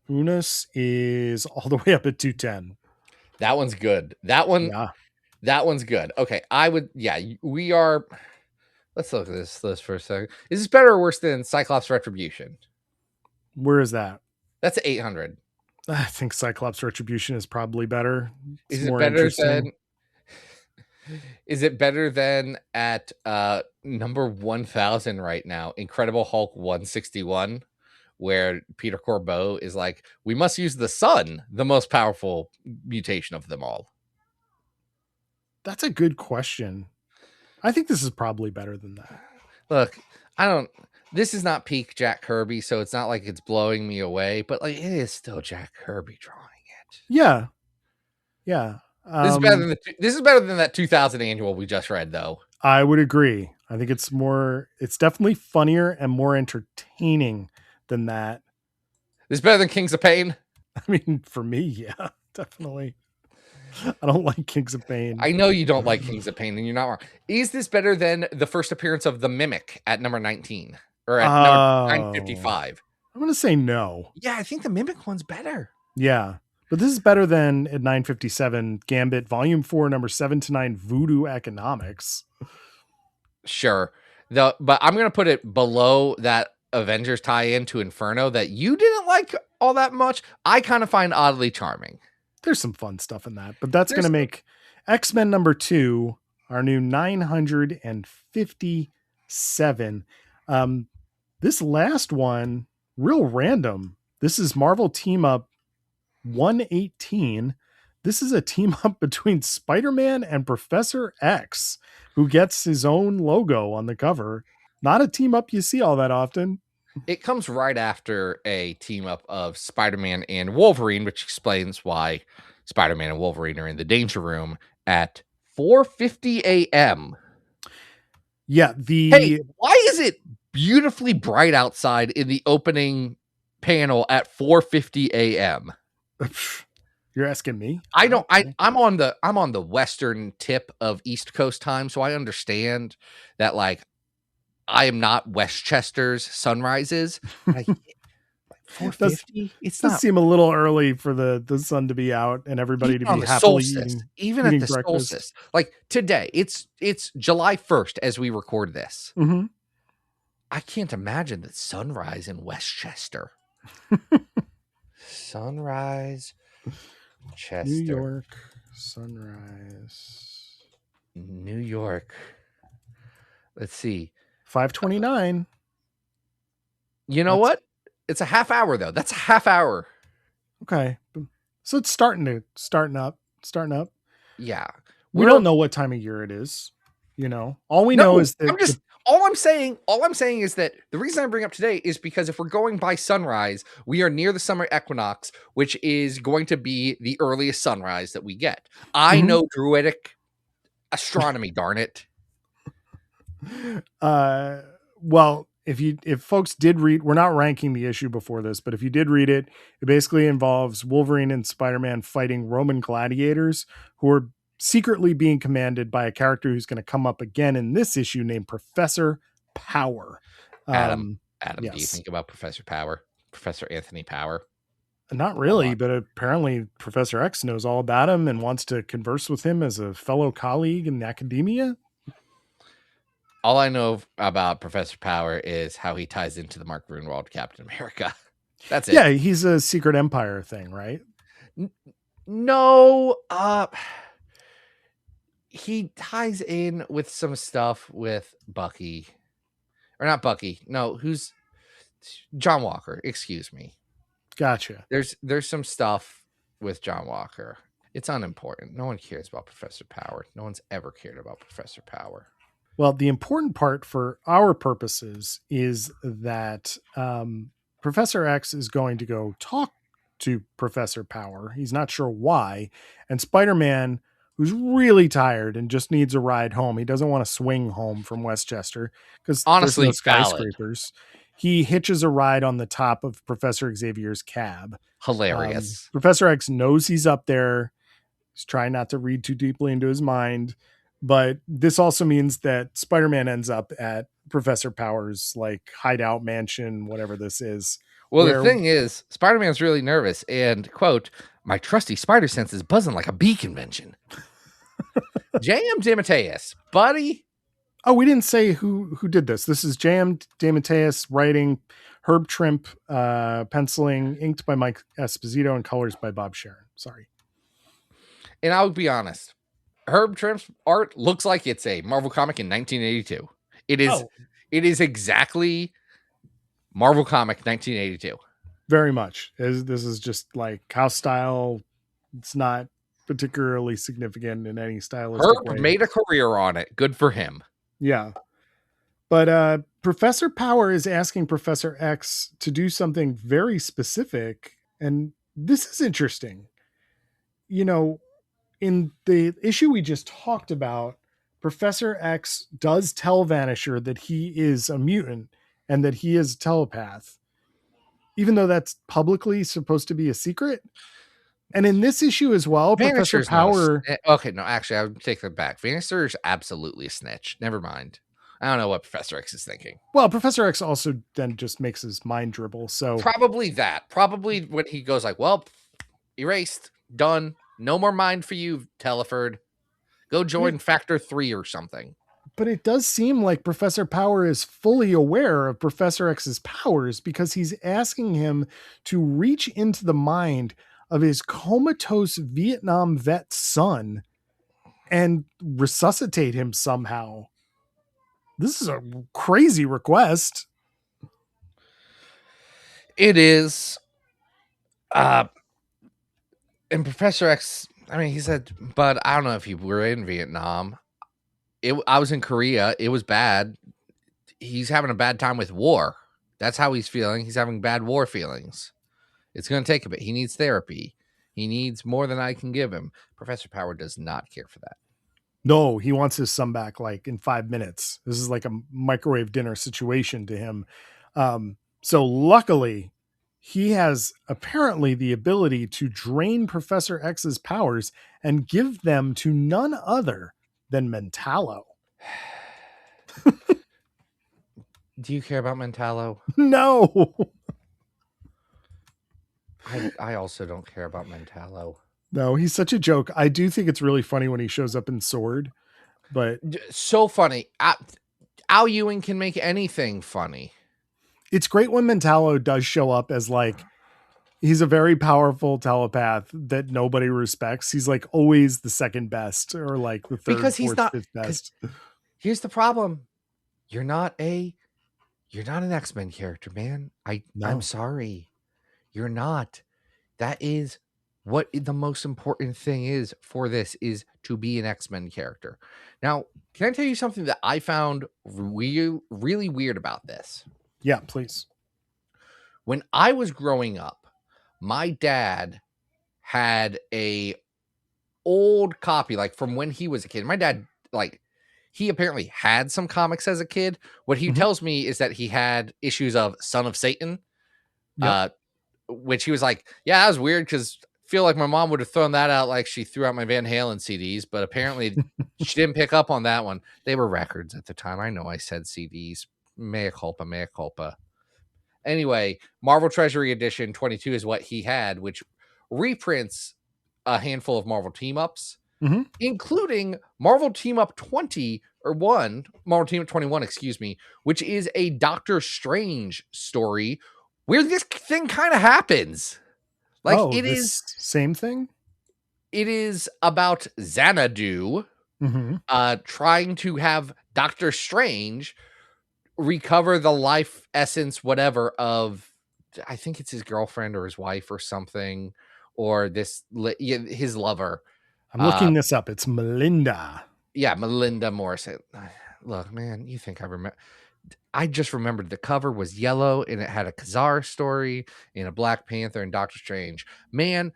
Unis is all the way up at 210. That one's good. That one's good. Okay, we are. Let's look at this list for a second. Is this better or worse than Cyclops Retribution? Where is that? That's 800. I think Cyclops Retribution is probably better. It's Is it more better interesting. than? Is it better than at number 1000 right now, Incredible Hulk 161, where Peter Corbeau is like, we must use the sun, the most powerful mutation of them all. That's a good question. I think this is probably better than that. Look, this is not peak Jack Kirby, so it's not like it's blowing me away, but like it is still Jack Kirby drawing it. Yeah. Yeah. This is better than that 2000 annual we just read, though. I would agree. I think it's definitely funnier and more entertaining than that. This is better than Kings of Pain. I mean, for me, yeah, definitely. I don't like Kings of Pain. I know you don't like Kings of Pain, and you're not wrong. Is this better than the first appearance of the Mimic at number 19 or at number 955? I'm going to say no. Yeah, I think the Mimic one's better. Yeah, but this is better than at 957 Gambit Volume 4, number 7 to 9 Voodoo Economics. Sure. But I'm going to put it below that Avengers tie-in to Inferno that you didn't like all that much. I kind of find oddly charming. There's some fun stuff in that, but that's going to make X-Men number 2 our new 957. This last one, real random. This is Marvel Team Up 118. This is a team up between Spider-Man and Professor X, who gets his own logo on the cover. Not a team up you see all that often. It comes right after a team up of Spider-Man and Wolverine, which explains why Spider-Man and Wolverine are in the Danger Room at 4:50 a.m. Yeah, Hey, why is it beautifully bright outside in the opening panel at 4:50 a.m.? You're asking me? I'm on the western tip of East Coast time, so I understand that like I am not Westchester's sunrises. Like 4:50. It does seem a little early for the sun to be out and everybody to be happily eating. Even at the solstice, like today, it's July 1st as we record this. Mm-hmm. I can't imagine the sunrise in Westchester. Sunrise, Chester, New York, sunrise, New York. Let's see. 5:29. You know what? It's a half hour though. That's a half hour. Okay. So it's starting up. Yeah. We don't know what time of year it is. You know, all we know is that all I'm saying is that the reason I bring up today is because if we're going by sunrise, we are near the summer equinox, which is going to be the earliest sunrise that we get. I know Druidic astronomy, darn it. Well, if folks did read, we're not ranking the issue before this, but if you did read it, it basically involves Wolverine and Spider-Man fighting Roman gladiators who are secretly being commanded by a character who's going to come up again in this issue named Professor Power. Adam, yes. Do you think about Professor Power? Professor Anthony Power? Not really, but apparently Professor X knows all about him and wants to converse with him as a fellow colleague in academia. All I know about Professor Power is how he ties into the Mark Gruenwald Captain America. That's it. Yeah, he's a Secret Empire thing, right? No, he ties in with some stuff with Bucky. Or not Bucky. No, who's John Walker, excuse me. Gotcha. There's some stuff with John Walker. It's unimportant. No one cares about Professor Power. No one's ever cared about Professor Power. Well, the important part for our purposes is that Professor X is going to go talk to Professor Power. He's not sure why. And Spider-Man, who's really tired and just needs a ride home. He doesn't want to swing home from Westchester because honestly, there's no skyscrapers. He hitches a ride on the top of Professor Xavier's cab. Hilarious. Professor X knows he's up there. He's trying not to read too deeply into his mind. But this also means that Spider-Man ends up at Professor Power's like hideout mansion, whatever this is. Well, the thing is, Spider-Man's really nervous and, quote, my trusty spider sense is buzzing like a bee convention. J.M. DeMatteis, buddy. Oh, we didn't say who did this. This is J.M. DeMatteis writing, Herb Trimp penciling, inked by Mike Esposito, and colors by Bob Sharon. Sorry. And I'll be honest, Herb Trimp's art looks like it's a Marvel comic in 1982. It is exactly Marvel comic 1982. Very much. This is just like house style. It's not particularly significant in any stylistic Herb way. made a career on it. Good for him. Yeah. But Professor Power is asking Professor X to do something very specific. And this is interesting. You know, in the issue we just talked about, Professor X does tell Vanisher that he is a mutant and that he is a telepath, even though that's publicly supposed to be a secret. And in this issue as well, Professor Power... Okay, no, actually, I would take that back. Vanisher is absolutely a snitch. Never mind. I don't know what Professor X is thinking. Well, Professor X also then just makes his mind dribble. So probably that. Probably when he goes like, well, erased, done. No more mind for you, Teleford. Go join Factor 3 or something. But it does seem like Professor Power is fully aware of Professor X's powers, because he's asking him to reach into the mind of his comatose Vietnam vet son and resuscitate him somehow. This is a crazy request. It is. And Professor X, I mean, he said, but I don't know if you were in Vietnam. I was in Korea. It was bad. He's having a bad time with war. That's how he's feeling. He's having bad war feelings. It's going to take a bit. He needs therapy. He needs more than I can give him. Professor Power does not care for that. No, he wants his son back like in 5 minutes. This is like a microwave dinner situation to him. So luckily, he has apparently the ability to drain Professor X's powers and give them to none other than Mentallo. Do you care about Mentallo? No. I also don't care about Mentallo. No, he's such a joke. I do think it's really funny when he shows up in Sword, but so funny. Al Ewing can make anything funny. It's great when Mentallo does show up as like, he's a very powerful telepath that nobody respects. He's like always the second best, or like the third, because he's fourth, not fifth best. Here's the problem. You're not an X-Men character, man. I'm sorry. You're not. That is what the most important thing is for this, is to be an X-Men character. Now, can I tell you something that I found really weird about this? Yeah, please. When I was growing up, my dad had a old copy, like from when he was a kid. My dad, like, he apparently had some comics as a kid. What he tells me is that he had issues of Son of Satan, which he was like, yeah, that was weird, because I feel like my mom would have thrown that out like she threw out my Van Halen CDs, but apparently she didn't pick up on that one. They were records at the time. I know I said CDs. Mea culpa, mea culpa. Anyway, Marvel Treasury Edition 22 is what he had, which reprints a handful of Marvel team-ups, including Marvel Team-Up Marvel Team-Up 21, excuse me, which is a Doctor Strange story where this thing kind of happens. Like, it is same thing. It is about Xanadu trying to have Doctor Strange recover the life essence, whatever, of, I think it's his girlfriend or his wife or something, or his lover. I'm looking this up. It's Melinda. Yeah, Melinda Morrison. Look, man, you think I remember? I just remembered the cover was yellow and it had a Khazar story and a Black Panther and Doctor Strange. Man,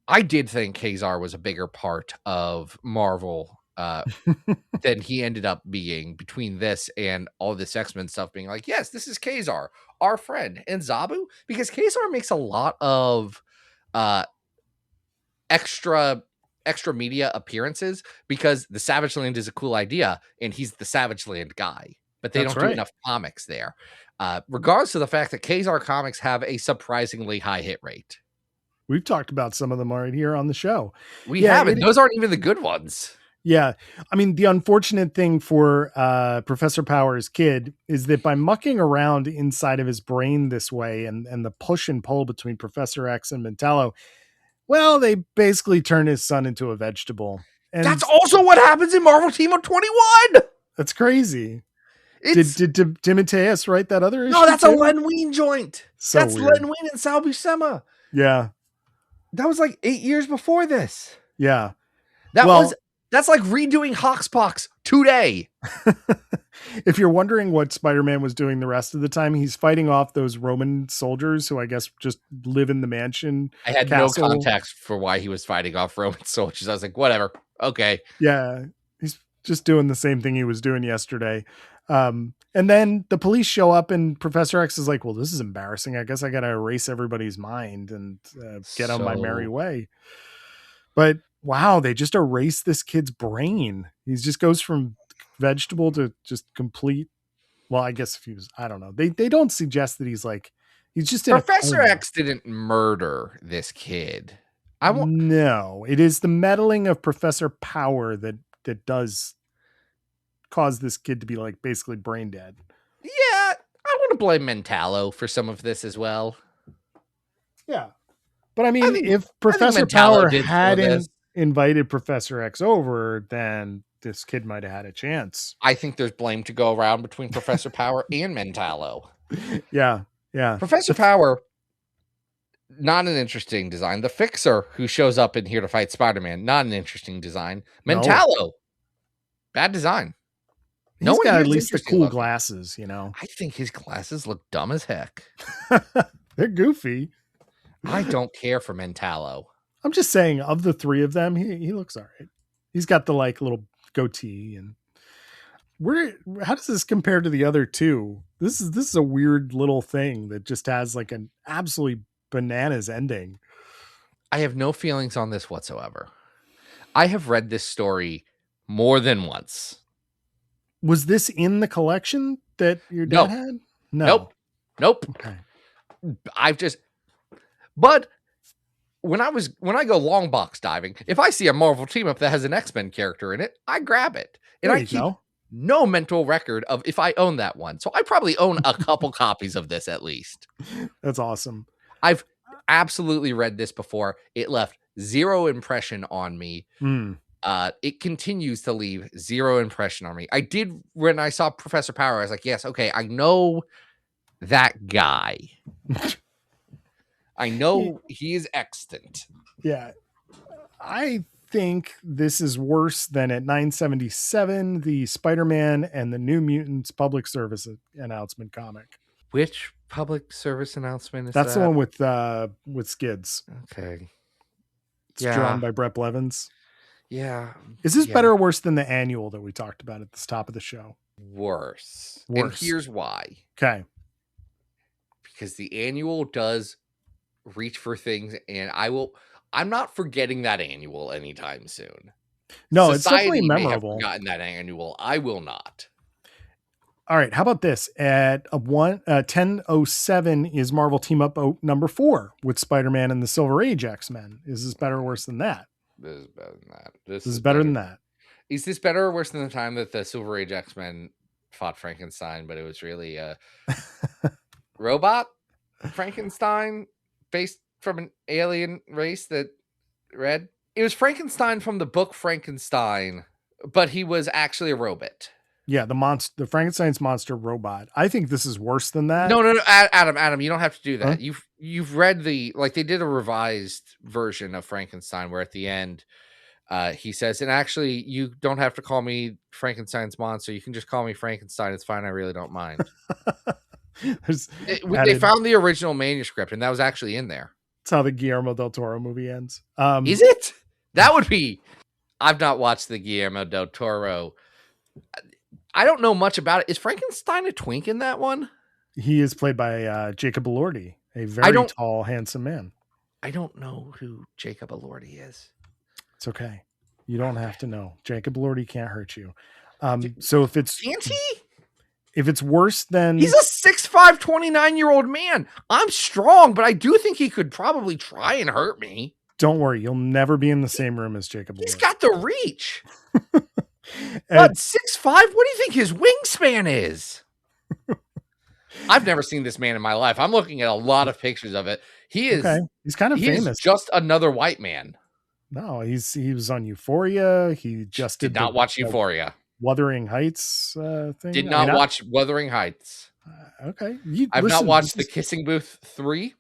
I did think Khazar was a bigger part of Marvel than he ended up being, between this and all this X-Men stuff being like, yes, this is Khazar, our friend, and Zabu, because Khazar makes a lot of extra media appearances, because the Savage Land is a cool idea and he's the Savage Land guy, but they don't do enough comics there. Regardless of the fact that Khazar comics have a surprisingly high hit rate. We've talked about some of them right here on the show. We have, and those aren't even the good ones. Yeah. I mean, the unfortunate thing for Professor Power's kid is that by mucking around inside of his brain this way and the push and pull between Professor X and Mentallo, well, they basically turn his son into a vegetable. And That's also what happens in Marvel Team of 21. that's crazy. It's Did Timotheus write that other issue? no, that's a too? Len Wein joint. So That's weird. Len Wein and Sal Buscema. Yeah. That was like 8 years before this. Yeah. That's like redoing Hoxpox today. If you're wondering what Spider-Man was doing the rest of the time, he's fighting off those Roman soldiers who I guess just live in the mansion. I had castle. no context for why he was fighting off Roman soldiers. I was like, whatever. Okay. Yeah. He's just doing the same thing he was doing yesterday. And then the police show up and Professor X is like, well, this is embarrassing. I guess I got to erase everybody's mind and get on my merry way. But wow, they just erased this kid's brain. He just goes from vegetable to just complete. Well, I guess if he was, I don't know. They don't suggest that he's just in Professor a coma. X didn't murder this kid. No, it is the meddling of Professor Power that does cause this kid to be like basically brain dead. Yeah, I want to blame Mentallo for some of this as well. Yeah. But I mean, think- if I Professor think Mentallo Power did some of hadn't this. invited Professor X over, then this kid might have had a chance. I think there's blame to go around between Professor Power and Mentallo. Yeah. Yeah. Professor Power, not an interesting design. The Fixer, who shows up in here to fight Spider-Man, not an interesting design. No. Mentallo, bad design. He's No one got here at is least the interesting cool looking. glasses, you know. I think his glasses look dumb as heck. They're goofy. I don't care for Mentallo. I'm just saying, of the three of them, he looks all right. He's got the like little goatee, and how does this compare to the other two? This is a weird little thing that just has like an absolutely bananas ending. I have no feelings on this whatsoever. I have read this story more than once. Was this in the collection that your dad had? No. Nope. Okay. But when I go long box diving, if I see a Marvel team up that has an X-Men character in it, I grab it. And There I you keep go. no mental record of if I own that one. So I probably own a couple copies of this at least. That's awesome. I've absolutely read this before. It left zero impression on me. It continues to leave zero impression on me. I did when I saw Professor Power, I was like, yes, okay, I know that guy. I know he is extant. Yeah. I think this is worse than at 977, the Spider-Man and the New Mutants public service announcement comic. Which public service announcement is That's that? the one with Skids. Okay. It's drawn by Brett Blevins. Yeah. Is this better or worse than the annual that we talked about at the top of the show? Worse. And Worse. here's why. Okay. Because the annual does reach for things, and I'm not forgetting that annual anytime soon. No, Society it's definitely may have memorable. forgotten that annual. I will not. All right. How about this? At 1007 is Marvel Team Up number 4 with Spider-Man and the Silver Age X-Men. Is this better or worse than that? This is better than that. This is better than that. Is this better or worse than the time that the Silver Age X-Men fought Frankenstein, but it was really a robot Frankenstein based from an alien race that read? It was Frankenstein from the book Frankenstein, but he was actually a robot. Yeah, the Frankenstein's monster robot. I think this is worse than that. No, Adam, you don't have to do that. Huh? You've read they did a revised version of Frankenstein where at the end he says, and actually you don't have to call me Frankenstein's monster. You can just call me Frankenstein. It's fine. I really don't mind. They found the original manuscript and that was actually in there. That's how the Guillermo del Toro movie ends. Is it? That would be. I've not watched the Guillermo del Toro. I don't know much about it. Is Frankenstein a twink in that one? He is played by Jacob Elordi, a very tall, handsome man. I don't know who Jacob Elordi is. It's okay. You don't have to know. Jacob Elordi can't hurt you. So if it's if it's worse than he's a 6'5", 29-year-old man. I'm strong, but I do think he could probably try and hurt me. Don't worry, you'll never be in the same room as Jacob. He's Elordi. got the reach. And- But 6'5", what do you think his wingspan is? I've never seen this man in my life. I'm looking at a lot of pictures of it. He is okay. He's kind of he famous. is just another white man. No, he was on Euphoria. He just Did not watch Euphoria. Wuthering Heights thing. Did not watch Wuthering Heights. Okay. I've not watched The Kissing Booth 3.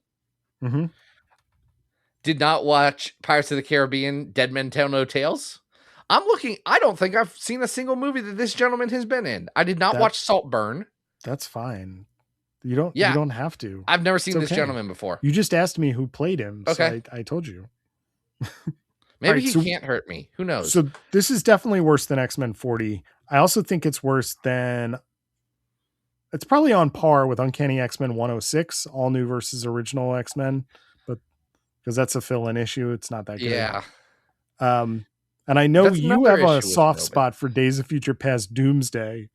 Mm-hmm. Did not watch Pirates of the Caribbean, Dead Men Tell No Tales. I don't think I've seen a single movie that this gentleman has been in. I did not watch Saltburn. That's fine. You don't have to. I've never seen this gentleman before. You just asked me who played him. Okay. So I told you. Maybe he can't hurt me. Who knows? So this is definitely worse than X-Men 40. I also think it's worse than, it's probably on par with Uncanny X-Men 106, all new versus original X-Men, but because that's a fill-in issue, it's not that good. Yeah. And I know That's you have another a issue with soft Robin. spot for Days of Future Past Doomsday.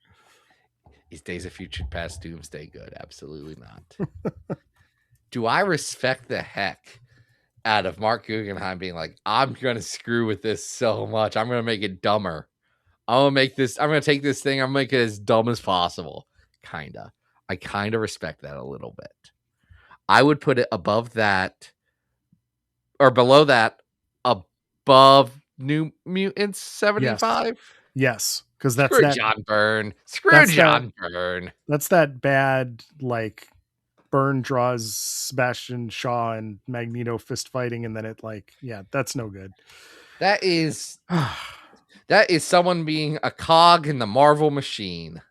Is Days of Future Past Doomsday good? Absolutely not. Do I respect the heck out of Mark Guggenheim being like, I'm going to screw with this so much. I'm going to make it dumber. I'm going to take this thing. I'm going to make it as dumb as possible. Kinda. I kind of respect that a little bit. I would put it above that or below that, above New Mutants 75. Yes. Because that's Screw that John Byrne. Byrne. That's that bad, like, Byrne draws Sebastian Shaw and Magneto fist fighting, and then it that's no good. That is someone being a cog in the Marvel machine.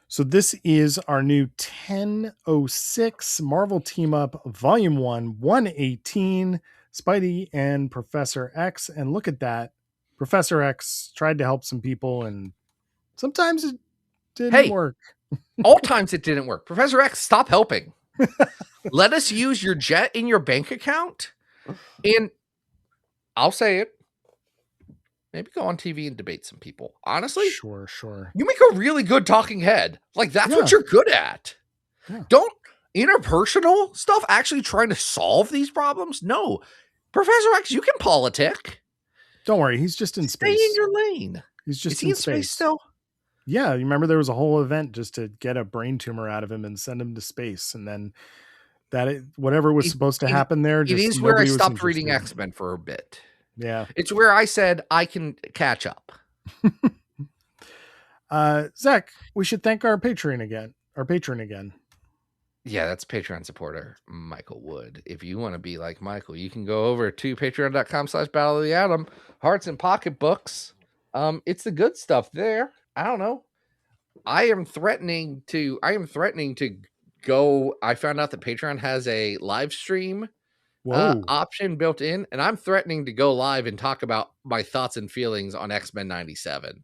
So this is our new 1006 Marvel Team Up Volume 1, 118, Spidey and Professor X. And look at that. Professor X tried to help some people, and sometimes it didn't work. All times it didn't work. Professor X, stop helping. Let us use your jet in your bank account. And I'll say it. Maybe go on TV and debate some people. Honestly, Sure. You make a really good talking head. Like, that's what you're good at. Yeah. Don't interpersonal stuff actually trying to solve these problems. No. Professor X, you can politic. Don't worry. He's just in space. Stay in your lane. He's just Is he in space still? Yeah. You remember there was a whole event just to get a brain tumor out of him and send him to space. And then whatever was supposed to happen there. It is where I stopped reading X-Men for a bit. Yeah. It's where I said I can catch up. Zach, we should thank our patron again. Yeah, that's Patreon supporter Michael Wood. If you want to be like Michael, you can go over to patreon.com/Battle of the Atom. Hearts and pocketbooks. It's the good stuff there. I don't know. I am threatening to go. I found out that Patreon has a live stream option built in, and I'm threatening to go live and talk about my thoughts and feelings on X-Men 97.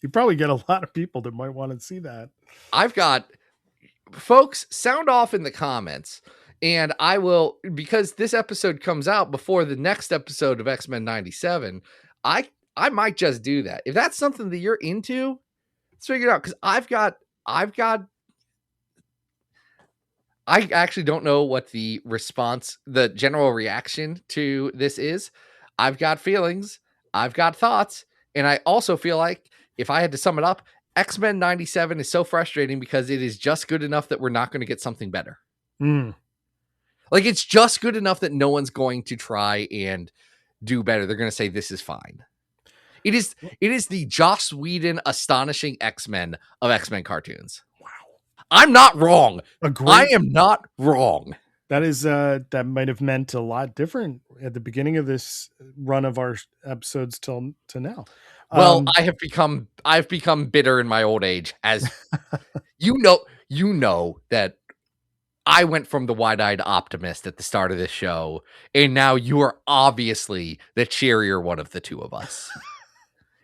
You probably get a lot of people that might want to see that. I've got folks sound off in the comments, and I will, because this episode comes out before the next episode of X-Men 97. I might just do that. If that's something that you're into, let's figure it out. Because I actually don't know what the response, the general reaction to this is. I've got feelings, I've got thoughts, and I also feel like if I had to sum it up, X-Men 97 is so frustrating because it is just good enough that we're not going to get something better. Like, it's just good enough that no one's going to try and do better. They're going to say this is fine. It is the Joss Whedon astonishing X-Men of X-Men cartoons. Wow. I'm not wrong. I am not wrong. That is that might have meant a lot different at the beginning of this run of our episodes to now. Well, I've become bitter in my old age, as you know that I went from the wide-eyed optimist at the start of this show, and now you are obviously the cheerier one of the two of us.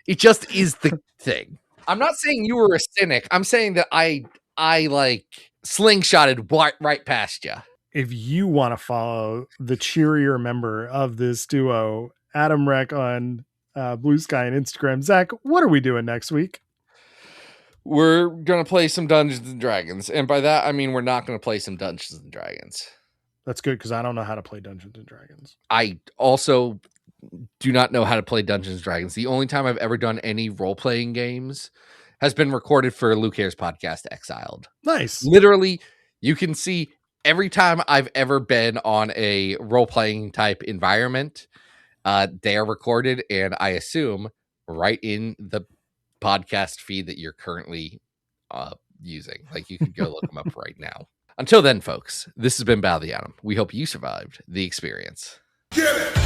It just is the thing. I'm not saying you were a cynic. I'm saying that I like slingshotted right past you. If you want to follow the cheerier member of this duo, Adam Reck on Blue Sky and Instagram. Zach, what are we doing next week? We're going to play some Dungeons and Dragons. And by that, I mean, we're not going to play some Dungeons and Dragons. That's good because I don't know how to play Dungeons and Dragons. I also do not know how to play Dungeons and Dragons. The only time I've ever done any role-playing games has been recorded for Luke Hare's podcast, Exiled. Nice. Literally, you can see every time I've ever been on a role-playing type environment, they are recorded, and I assume right in the podcast feed that you're currently using. Like, you could go look them up right now. Until then, folks, this has been Battle of the Atom. We hope you survived the experience. Get it!